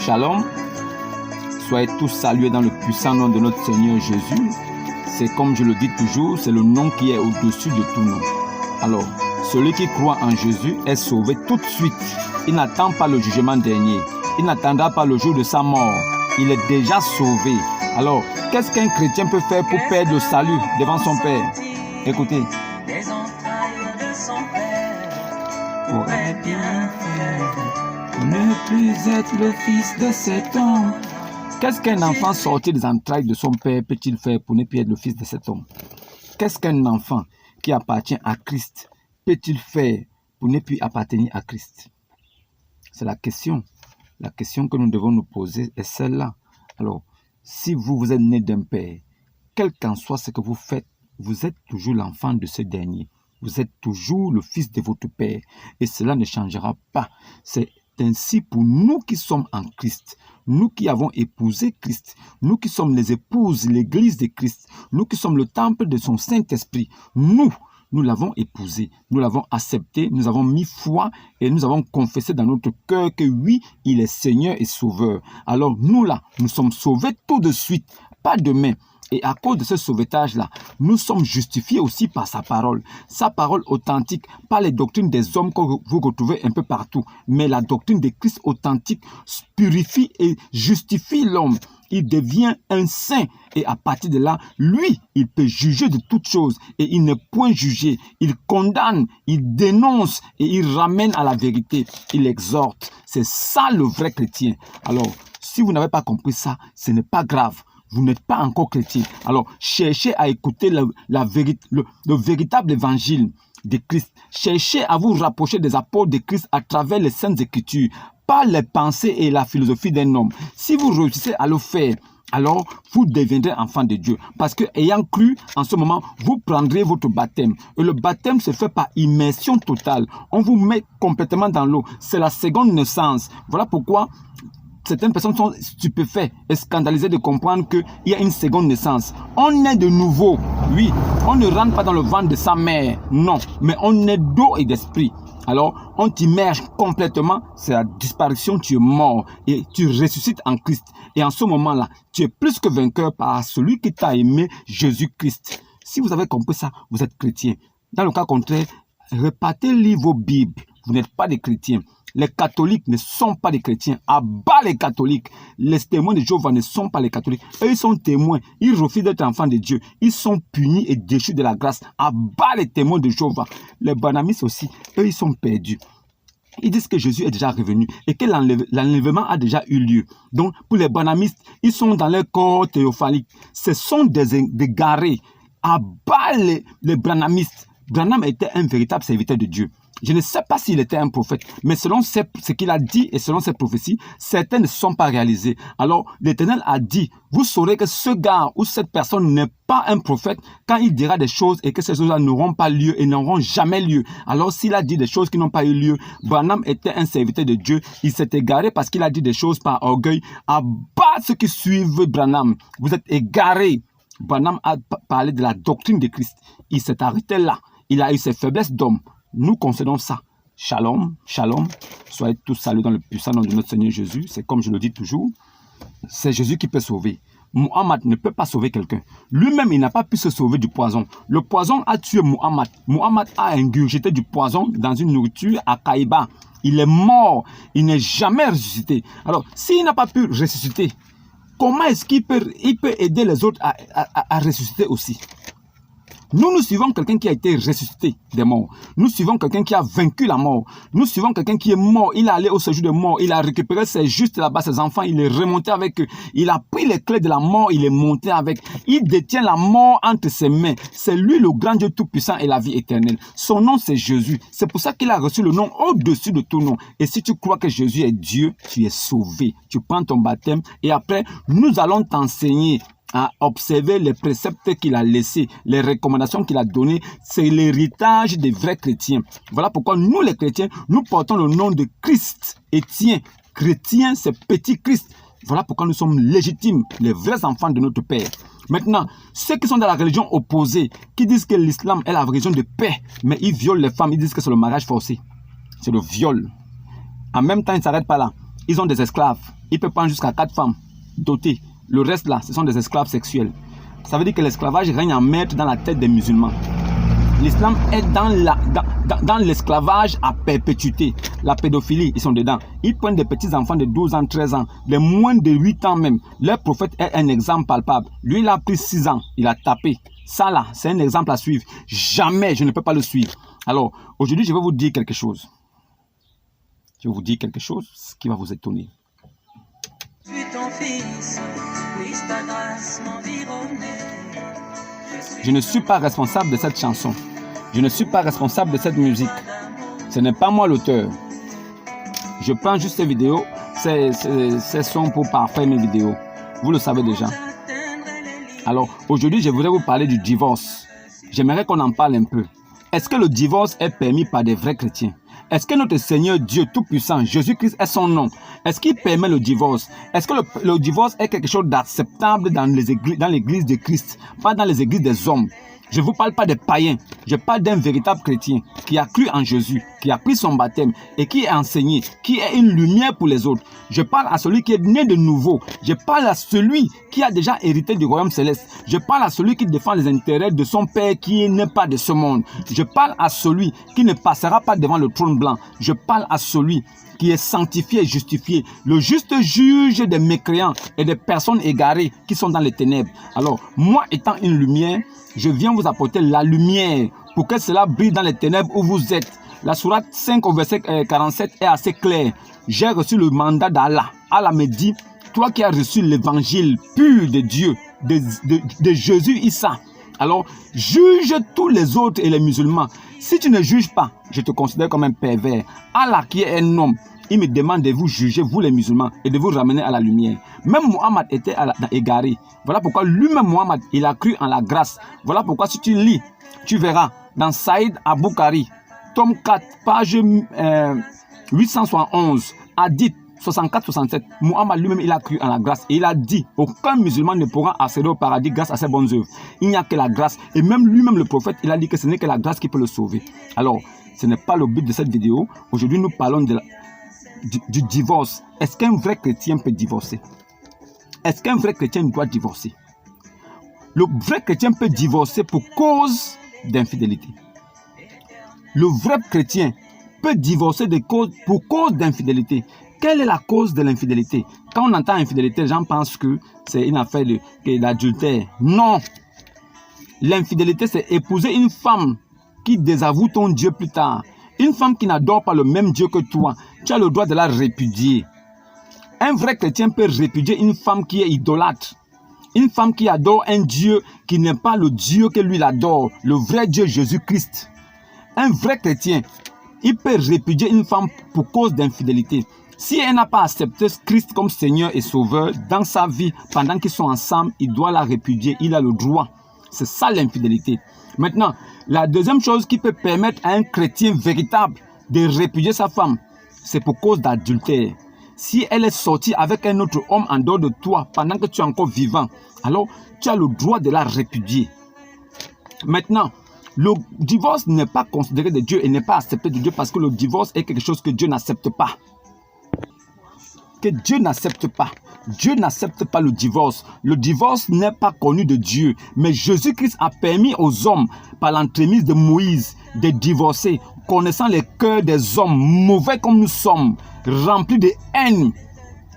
Shalom, soyez tous salués dans le puissant nom de notre Seigneur Jésus. C'est comme je le dis toujours, c'est le nom qui est au-dessus de tout nom. Alors, celui qui croit en Jésus est sauvé tout de suite. Il n'attend pas le jugement dernier. Il n'attendra pas le jour de sa mort. Il est déjà sauvé. Alors, qu'est-ce qu'un chrétien peut faire pour perdre le salut devant son Père? Écoutez. Les entrailles de son Père pourrait bien faire pour ne plus être le fils de cet homme. Qu'est-ce qu'un enfant sorti des entrailles de son Père peut-il faire pour ne plus être le fils de cet homme? Qu'est-ce qu'un enfant qui appartient à Christ peut-il faire pour ne plus appartenir à Christ? C'est la question. La question que nous devons nous poser est celle-là. Alors, si vous êtes né d'un Père, quel qu'en soit ce que vous faites, vous êtes toujours l'enfant de ce dernier. Vous êtes toujours le fils de votre Père. Et cela ne changera pas. C'est ainsi pour nous qui sommes en Christ. Nous qui avons épousé Christ. Nous qui sommes les épouses, l'église de Christ. Nous qui sommes le temple de son Saint-Esprit. Nous l'avons épousé, nous l'avons accepté, nous avons mis foi et nous avons confessé dans notre cœur que oui, il est Seigneur et Sauveur. Alors nous là, nous sommes sauvés tout de suite, pas demain. Et à cause de ce sauvetage-là, nous sommes justifiés aussi par sa parole authentique, pas les doctrines des hommes que vous retrouvez un peu partout, mais la doctrine de Christ authentique purifie et justifie l'homme. Il devient un saint et à partir de là, lui, il peut juger de toutes choses et il n'est point jugé. Il condamne, il dénonce et il ramène à la vérité. Il exhorte. C'est ça le vrai chrétien. Alors, si vous n'avez pas compris ça, ce n'est pas grave. Vous n'êtes pas encore chrétien. Alors, cherchez à écouter le véritable évangile de Christ. Cherchez à vous rapprocher des apôtres de Christ à travers les Saintes Écritures, pas les pensées et la philosophie d'un homme. Si vous réussissez à le faire, alors vous deviendrez enfant de Dieu. Parce que ayant cru, en ce moment, vous prendrez votre baptême. Et le baptême se fait par immersion totale. On vous met complètement dans l'eau. C'est la seconde naissance. Voilà pourquoi certaines personnes sont stupéfaites et scandalisées de comprendre qu'il y a une seconde naissance. On est de nouveau, oui. On ne rentre pas dans le ventre de sa mère, non. Mais on est d'eau et d'esprit. Alors, on t'immerge complètement, c'est la disparition, tu es mort et tu ressuscites en Christ. Et en ce moment-là, tu es plus que vainqueur par celui qui t'a aimé, Jésus-Christ. Si vous avez compris ça, vous êtes chrétien. Dans le cas contraire, repartez-lire vos Bibles. Vous n'êtes pas des chrétiens. Les catholiques ne sont pas des chrétiens. À bas les catholiques. Les témoins de Jéhovah ne sont pas les catholiques. Eux, ils sont témoins. Ils refusent d'être enfants de Dieu. Ils sont punis et déchus de la grâce. À bas les témoins de Jéhovah. Les banamistes aussi, eux, ils sont perdus. Ils disent que Jésus est déjà revenu et que l'enlèvement a déjà eu lieu. Donc, pour les banamistes, ils sont dans leur corps théophanique. Ce sont des garés. À bas les branhamistes. Branham était un véritable serviteur de Dieu. Je ne sais pas s'il était un prophète, mais selon ce qu'il a dit et selon ses prophéties, certaines ne sont pas réalisées. Alors, l'Éternel a dit, vous saurez que ce gars ou cette personne n'est pas un prophète quand il dira des choses et que ces choses-là n'auront pas lieu et n'auront jamais lieu. Alors, s'il a dit des choses qui n'ont pas eu lieu, Branham était un serviteur de Dieu. Il s'est égaré parce qu'il a dit des choses par orgueil. À bas ceux qui suivent Branham, vous êtes égarés. Branham a parlé de la doctrine de Christ. Il s'est arrêté là. Il a eu ses faiblesses d'homme. Nous concédons ça. Shalom, shalom. Soyez tous salués dans le puissant nom de notre Seigneur Jésus. C'est comme je le dis toujours. C'est Jésus qui peut sauver. Muhammad ne peut pas sauver quelqu'un. Lui-même, il n'a pas pu se sauver du poison. Le poison a tué Muhammad. Muhammad a ingurgité du poison dans une nourriture à Kaïba. Il est mort. Il n'est jamais ressuscité. Alors, s'il n'a pas pu ressusciter, comment est-ce qu'il peut aider les autres à ressusciter aussi? Nous suivons quelqu'un qui a été ressuscité des morts. Nous suivons quelqu'un qui a vaincu la mort. Nous suivons quelqu'un qui est mort. Il est allé au séjour de mort. Il a récupéré ses justes là-bas, ses enfants. Il est remonté avec eux. Il a pris les clés de la mort. Il est monté avec. Il détient la mort entre ses mains. C'est lui le grand Dieu tout-puissant et la vie éternelle. Son nom, c'est Jésus. C'est pour ça qu'il a reçu le nom au-dessus de tout nom. Et si tu crois que Jésus est Dieu, tu es sauvé. Tu prends ton baptême et après, nous allons t'enseigner à observer les préceptes qu'il a laissés, les recommandations qu'il a données. C'est l'héritage des vrais chrétiens. Voilà pourquoi nous, les chrétiens, nous portons le nom de Christ. Étienne, chrétien, c'est petit Christ. Voilà pourquoi nous sommes légitimes, les vrais enfants de notre Père. Maintenant, ceux qui sont dans la religion opposée, qui disent que l'islam est la religion de paix, mais ils violent les femmes, ils disent que c'est le mariage forcé. C'est le viol. En même temps, ils ne s'arrêtent pas là. ils ont des esclaves. Ils peuvent prendre jusqu'à 4 femmes dotées. Le reste là, ce sont des esclaves sexuels. Ça veut dire que l'esclavage règne en maître dans la tête des musulmans. L'islam est dans l'esclavage à perpétuité. La pédophilie, ils sont dedans. Ils prennent des petits enfants de 12 ans, 13 ans, de moins de 8 ans même. Leur prophète est un exemple palpable. Lui, il a pris 6 ans, il a tapé. Ça là, c'est un exemple à suivre. Jamais je ne peux pas le suivre. Alors, aujourd'hui, je vais vous dire quelque chose. Je vais vous dire quelque chose qui va vous étonner. Je ne suis pas responsable de cette chanson. Je ne suis pas responsable de cette musique. Ce n'est pas moi l'auteur. Je prends juste ces vidéos, ces sons pour parfaire mes vidéos. Vous le savez déjà. Alors, aujourd'hui, je voudrais vous parler du divorce. J'aimerais qu'on en parle un peu. Est-ce que le divorce est permis par des vrais chrétiens? Est-ce que notre Seigneur Dieu Tout-Puissant, Jésus-Christ est son nom? Est-ce qu'il permet le divorce? Est-ce que le divorce est quelque chose d'acceptable dans l'église de Christ, pas dans les églises des hommes? Je ne vous parle pas des païens, je parle d'un véritable chrétien qui a cru en Jésus, qui a pris son baptême et qui est enseigné, qui est une lumière pour les autres. Je parle à celui qui est né de nouveau. Je parle à celui qui a déjà hérité du royaume céleste. Je parle à celui qui défend les intérêts de son Père qui n'est pas de ce monde. Je parle à celui qui ne passera pas devant le trône blanc. Je parle à celui qui est sanctifié et justifié, le juste juge des mécréants et des personnes égarées qui sont dans les ténèbres. Alors, moi étant une lumière, je viens vous apporter la lumière pour que cela brille dans les ténèbres où vous êtes. La sourate 5 au verset 47 est assez claire. J'ai reçu le mandat d'Allah. Allah me dit, toi qui as reçu l'évangile pur de Dieu, de Jésus Issa, alors juge tous les autres et les musulmans. Si tu ne juges pas, je te considère comme un pervers. Allah qui est un homme, il me demande de vous juger, vous les musulmans, et de vous ramener à la lumière. Même Muhammad était égaré. Voilà pourquoi lui-même Muhammad, il a cru en la grâce. Voilà pourquoi si tu lis, tu verras dans Saïd Aboukari, tome 4, page 871, hadith 64-67, Muhammad lui-même, il a cru en la grâce. Et il a dit, aucun musulman ne pourra accéder au paradis grâce à ses bonnes œuvres. Il n'y a que la grâce. Et même lui-même, le prophète, il a dit que ce n'est que la grâce qui peut le sauver. Alors, ce n'est pas le but de cette vidéo. Aujourd'hui, nous parlons du divorce. Est-ce qu'un vrai chrétien peut divorcer? Est-ce qu'un vrai chrétien doit divorcer? Le vrai chrétien peut divorcer pour cause d'infidélité. Le vrai chrétien peut divorcer pour cause d'infidélité. Quelle est la cause de l'infidélité? Quand on entend infidélité, les gens pensent que c'est une affaire d'adultère. Non. L'infidélité, c'est épouser une femme qui désavoue ton Dieu plus tard. Une femme qui n'adore pas le même Dieu que toi. Tu as le droit de la répudier. Un vrai chrétien peut répudier une femme qui est idolâtre. Une femme qui adore un Dieu qui n'est pas le Dieu que lui adore. Le vrai Dieu Jésus-Christ. Un vrai chrétien, il peut répudier une femme pour cause d'infidélité. Si elle n'a pas accepté Christ comme Seigneur et Sauveur dans sa vie, pendant qu'ils sont ensemble, il doit la répudier. Il a le droit. C'est ça l'infidélité. Maintenant, la deuxième chose qui peut permettre à un chrétien véritable de répudier sa femme, c'est pour cause d'adultère. Si elle est sortie avec un autre homme en dehors de toi pendant que tu es encore vivant, alors tu as le droit de la répudier. Maintenant, le divorce n'est pas considéré de Dieu et n'est pas accepté de Dieu parce que le divorce est quelque chose que Dieu n'accepte pas. Que Dieu n'accepte pas. Dieu n'accepte pas le divorce. Le divorce n'est pas connu de Dieu. Mais Jésus-Christ a permis aux hommes, par l'entremise de Moïse, de divorcer, connaissant les cœurs des hommes, mauvais comme nous sommes, remplis de haine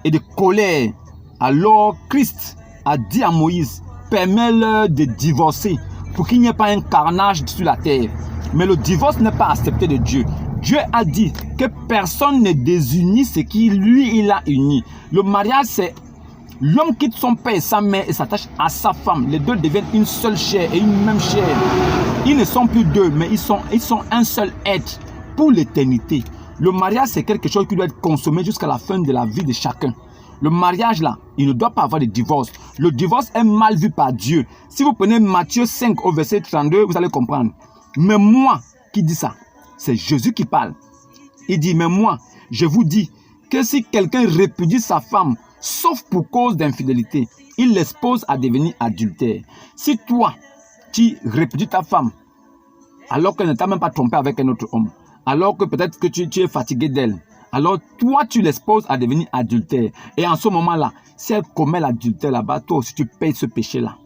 et de colère. Alors Christ a dit à Moïse, permets-leur de divorcer pour qu'il n'y ait pas un carnage sur la terre. Mais le divorce n'est pas accepté de Dieu. Dieu a dit que personne ne désunit ce qui lui il a uni. Le mariage, c'est l'homme quitte son père et sa mère et s'attache à sa femme. Les deux deviennent une seule chair et une même chair. Ils ne sont plus deux, mais ils sont un seul être pour l'éternité. Le mariage, c'est quelque chose qui doit être consommé jusqu'à la fin de la vie de chacun. Le mariage là, il ne doit pas avoir de divorce. Le divorce est mal vu par Dieu. Si vous prenez Matthieu 5 au verset 32, vous allez comprendre. Mais moi, qui dit ça? C'est Jésus qui parle. Il dit, mais moi, je vous dis que si quelqu'un répudie sa femme, sauf pour cause d'infidélité, il l'expose à devenir adultère. Si toi, tu répudies ta femme, alors qu'elle ne t'a même pas trompé avec un autre homme, alors que peut-être que tu es fatigué d'elle, alors toi, tu l'exposes à devenir adultère. Et en ce moment-là, si elle commet l'adultère là-bas, toi aussi, tu payes ce péché-là.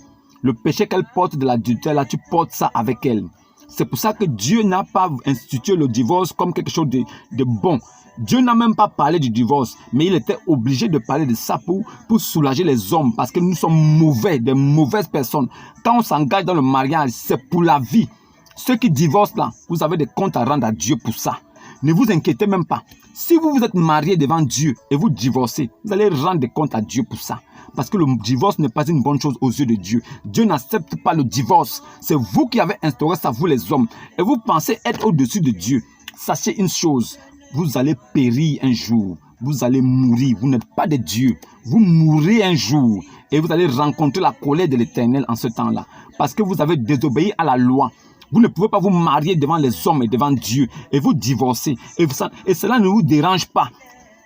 Le péché qu'elle porte de l'adultère, là, tu portes ça avec elle. C'est pour ça que Dieu n'a pas institué le divorce comme quelque chose de bon. Dieu n'a même pas parlé du divorce, mais il était obligé de parler de ça pour soulager les hommes, parce que nous sommes mauvais, des mauvaises personnes. Quand on s'engage dans le mariage, c'est pour la vie. Ceux qui divorcent là, vous avez des comptes à rendre à Dieu pour ça. Ne vous inquiétez même pas. Si vous êtes marié devant Dieu et vous divorcez, vous allez rendre des comptes à Dieu pour ça. Parce que le divorce n'est pas une bonne chose aux yeux de Dieu. Dieu n'accepte pas le divorce. C'est vous qui avez instauré ça, vous les hommes. Et vous pensez être au-dessus de Dieu. Sachez une chose, vous allez périr un jour. Vous allez mourir. Vous n'êtes pas de Dieu. Vous mourrez un jour. Et vous allez rencontrer la colère de l'Éternel en ce temps-là. Parce que vous avez désobéi à la loi. Vous ne pouvez pas vous marier devant les hommes et devant Dieu. Et vous divorcer. Et cela ne vous dérange pas.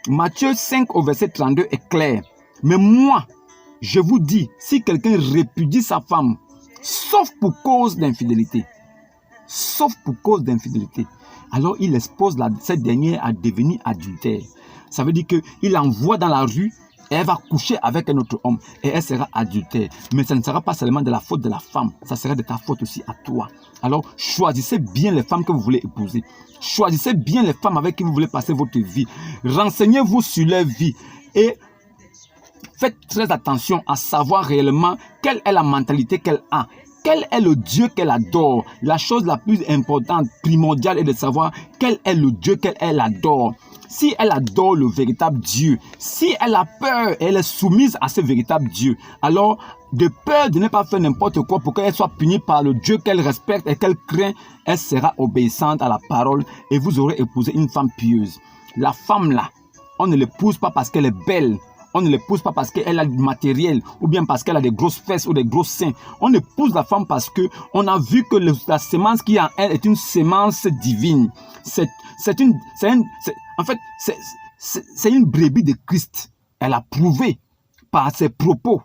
Matthieu 5 au verset 32 est clair. Mais moi, je vous dis, si quelqu'un répudie sa femme, sauf pour cause d'infidélité, alors il expose cette dernière à devenir adultère. Ça veut dire qu'il envoie dans la rue et elle va coucher avec un autre homme et elle sera adultère. Mais ça ne sera pas seulement de la faute de la femme, ça sera de ta faute aussi à toi. Alors choisissez bien les femmes que vous voulez épouser. Choisissez bien les femmes avec qui vous voulez passer votre vie. Renseignez-vous sur leur vie et faites très attention à savoir réellement quelle est la mentalité qu'elle a. Quel est le Dieu qu'elle adore? La chose la plus importante, primordiale, est de savoir quel est le Dieu qu'elle adore. Si elle adore le véritable Dieu, si elle a peur et elle est soumise à ce véritable Dieu, alors de peur de ne pas faire n'importe quoi pour qu'elle soit punie par le Dieu qu'elle respecte et qu'elle craint, elle sera obéissante à la parole et vous aurez épousé une femme pieuse. La femme là, on ne l'épouse pas parce qu'elle est belle. On ne l'épouse pas parce qu'elle a du matériel ou bien parce qu'elle a des grosses fesses ou des gros seins. On épouse la femme parce qu'on a vu que la sémence qui est en elle est une sémence divine. C'est une brebis de Christ. Elle a prouvé par ses propos,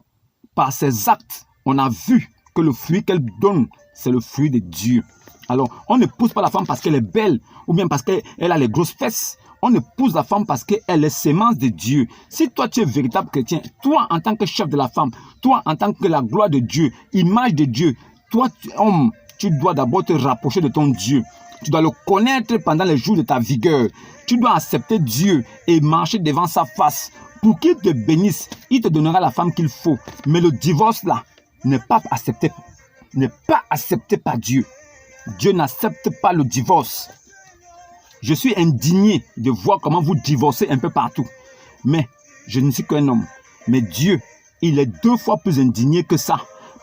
par ses actes. On a vu que le fruit qu'elle donne, c'est le fruit de Dieu. Alors, on n'épouse pas la femme parce qu'elle est belle ou bien parce qu'elle a les grosses fesses. On épouse la femme parce qu'elle est sémence de Dieu. Si toi tu es véritable chrétien, toi en tant que chef de la femme, toi en tant que la gloire de Dieu, image de Dieu, toi homme, tu dois d'abord te rapprocher de ton Dieu. Tu dois le connaître pendant les jours de ta vigueur. Tu dois accepter Dieu et marcher devant sa face. Pour qu'il te bénisse, il te donnera la femme qu'il faut. Mais le divorce là n'est pas accepté par Dieu. Dieu n'accepte pas le divorce. Je suis indigné de voir comment vous divorcez un peu partout. Mais je ne suis qu'un homme. Mais Dieu, il est 2 fois plus indigné que ça.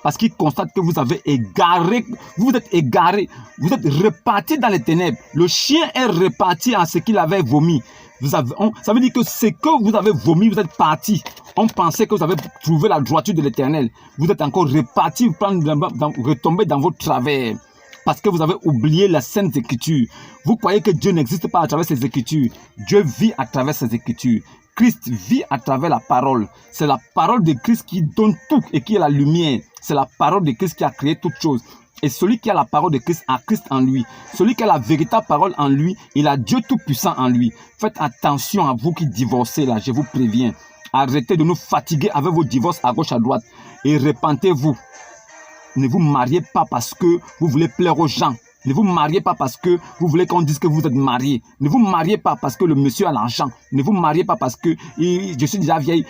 Parce qu'il constate que vous avez égaré, vous êtes repartis dans les ténèbres. Le chien est reparti en ce qu'il avait vomi. Ça veut dire que ce que vous avez vomi, vous êtes partis. On pensait que vous avez trouvé la droiture de l'Éternel. Vous êtes encore repartis, retomber dans vos travers. Parce que vous avez oublié la Sainte Écriture. Vous croyez que Dieu n'existe pas à travers ses Écritures. Dieu vit à travers ses Écritures. Christ vit à travers la parole. C'est la parole de Christ qui donne tout et qui est la lumière. C'est la parole de Christ qui a créé toutes choses. Et celui qui a la parole de Christ a Christ en lui. Celui qui a la véritable parole en lui, il a Dieu tout-puissant en lui. Faites attention à vous qui divorcez là, je vous préviens. Arrêtez de nous fatiguer avec vos divorces à gauche à droite. Et repentez-vous. Ne vous mariez pas parce que vous voulez plaire aux gens. Ne vous mariez pas parce que vous voulez qu'on dise que vous êtes marié. Ne vous mariez pas parce que le monsieur a l'argent. Ne vous mariez pas parce que je suis déjà vieille.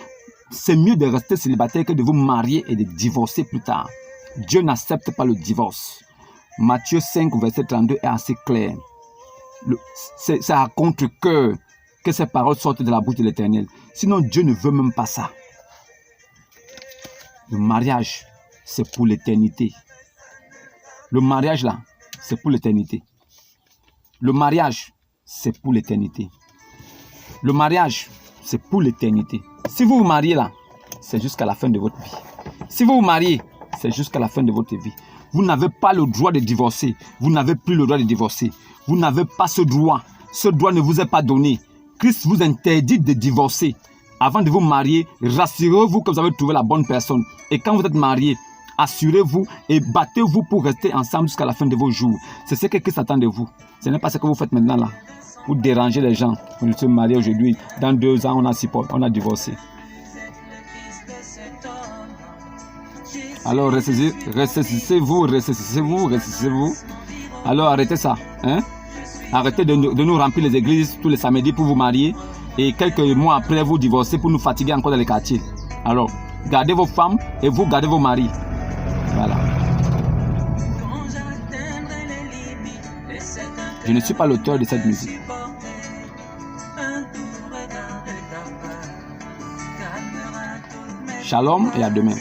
C'est mieux de rester célibataire que de vous marier et de divorcer plus tard. Dieu n'accepte pas le divorce. Matthieu 5, verset 32 est assez clair. C'est à contre-cœur que ces paroles sortent de la bouche de l'Éternel. Sinon, Dieu ne veut même pas ça. Le mariage, c'est pour l'éternité. Le mariage là, c'est pour l'éternité. Le mariage, c'est pour l'éternité. Le mariage, c'est pour l'éternité. Si vous vous mariez là, c'est jusqu'à la fin de votre vie. Si vous vous mariez, c'est jusqu'à la fin de votre vie. Vous n'avez pas le droit de divorcer. Vous n'avez plus le droit de divorcer. Vous n'avez pas ce droit. Ce droit ne vous est pas donné. Christ vous interdit de divorcer. Avant de vous marier, rassurez-vous que vous avez trouvé la bonne personne. Et quand vous êtes marié, assurez-vous et battez-vous pour rester ensemble jusqu'à la fin de vos jours. C'est ce que Christ attend de vous. Ce n'est pas ce que vous faites maintenant là. Vous dérangez les gens. On se marie aujourd'hui. Dans 2 ans, on a divorcé. Alors, ressaisissez-vous. Alors, arrêtez ça. Hein? Arrêtez de nous remplir les églises tous les samedis pour vous marier. Et quelques mois après, vous divorcez pour nous fatiguer encore dans les quartiers. Alors, gardez vos femmes et vous gardez vos maris. Voilà. Je ne suis pas l'auteur de cette musique. Shalom et à demain.